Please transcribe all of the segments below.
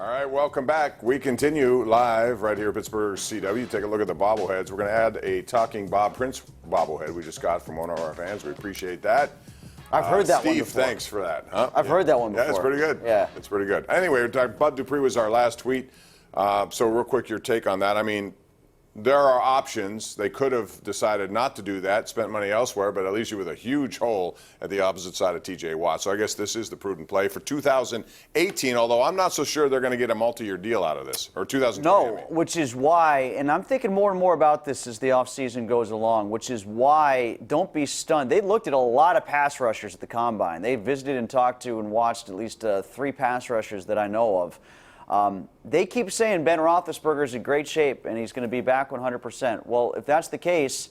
All right, welcome back. We continue live right here at Pittsburgh CW. Take a look at the bobbleheads. We're going to add a talking Bob Prince bobblehead we just got from one of our fans. We appreciate that. I've heard that one Steve, before. thanks for that. Huh? I've heard that one before. Yeah, it's pretty good. Yeah. It's pretty good. Anyway, Bud Dupree was our last tweet. So real quick, your take on that. I mean, there are options. They could have decided not to do that, spent money elsewhere, but at least you with a huge hole at the opposite side of T.J. Watt. So I guess this is the prudent play for 2018, although I'm not so sure they're going to get a multi-year deal out of this, or 2020. No, which is why, and I'm thinking more and more about this as the offseason goes along, which is why don't be stunned. They looked at a lot of pass rushers at the Combine. They visited and talked to and watched at least 3 pass rushers that I know of. They keep saying Ben Roethlisberger's in great shape and he's going to be back 100%. Well, if that's the case,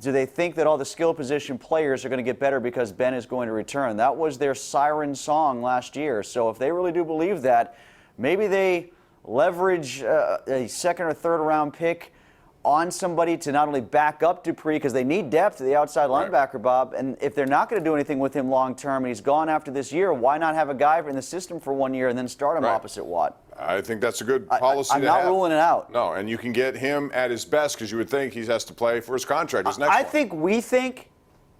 do they think that all the skill position players are going to get better because Ben is going to return? That was their siren song last year. So if they really do believe that, maybe they leverage a second or third round pick on somebody to not only back up Dupree because they need depth at the outside linebacker, Bob. And if they're not going to do anything with him long term and he's gone after this year, why not have a guy in the system for 1 year and then start him opposite Watt? I think that's a good policy I'm not ruling it out. No, and you can get him at his best because you would think he has to play for his contract. His next I one. think we think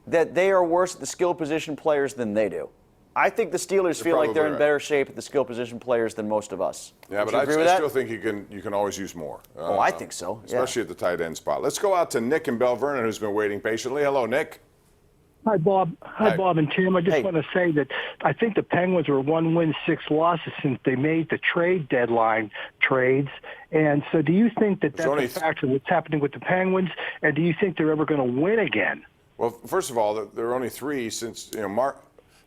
that they are worse at the skill position players than they do. I think the Steelers feel like they're in better shape at the skill position players than most of us. Yeah, but I still think you can always use more. Oh, I think so. Especially at the tight end spot. Let's go out to Nick in Bell Vernon, who's been waiting patiently. Hello, Nick. Hi, Bob. Hi, Bob and Tim. I just want to say that I think the Penguins are 1 win, 6 losses since they made the trade deadline trades. And so do you think that that's a factor what's happening with the Penguins? And do you think they're ever going to win again? Well, first of all, there are only 3 since,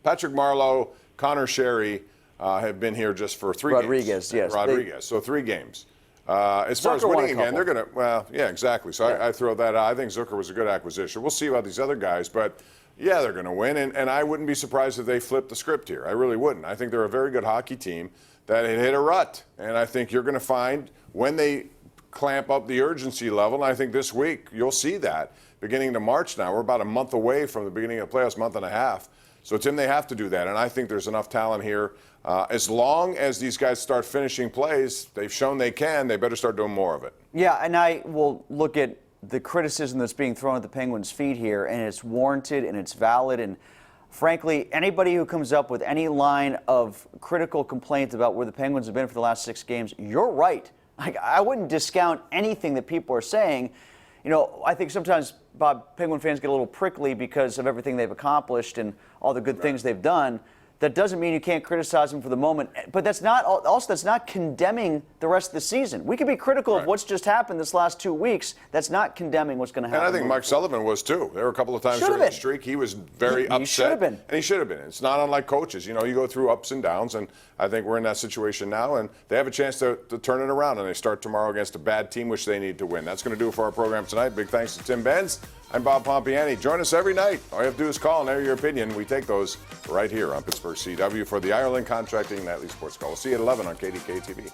Patrick Marleau, Connor Sherry have been here just for 3 games. Yes. Rodriguez, so 3 games. As far as winning again, they're going to, well, yeah, exactly. So I throw that out. I think Zucker was a good acquisition. We'll see about these other guys, but yeah, they're going to win. And I wouldn't be surprised if they flip the script here. I really wouldn't. I think they're a very good hockey team that had hit a rut. And I think you're going to find when they clamp up the urgency level, and I think this week you'll see that beginning to March now. We're about a month away from the beginning of the playoffs, month and a half. So, Tim, they have to do that, and I think there's enough talent here. As long as these guys start finishing plays, they've shown they can, they better start doing more of it. Yeah, and I will look at the criticism that's being thrown at the Penguins' feet here, and it's warranted and it's valid. And frankly, anybody who comes up with any line of critical complaint about where the Penguins have been for the last 6 games, you're right. I wouldn't discount anything that people are saying. You know, I think sometimes, Bob, Penguin fans get a little prickly because of everything they've accomplished and all the good things they've done. That doesn't mean you can't criticize them for the moment. But that's not condemning the rest of the season. We can be critical of what's just happened this last 2 weeks. That's not condemning what's going to happen. And I think Mike Sullivan was too. There were a couple of times during the streak he was very upset. He should have been. And he should have been. It's not unlike coaches. You know, you go through ups and downs, and I think we're in that situation now, and they have a chance to turn it around, and they start tomorrow against a bad team, which they need to win. That's going to do it for our program tonight. Big thanks to Tim Benz. I'm Bob Pompeani. Join us every night. All you have to do is call and air your opinion. We take those right here on Pittsburgh CW for the Ireland Contracting Nightly Sports Call. We'll see you at 11 on KDKA-TV.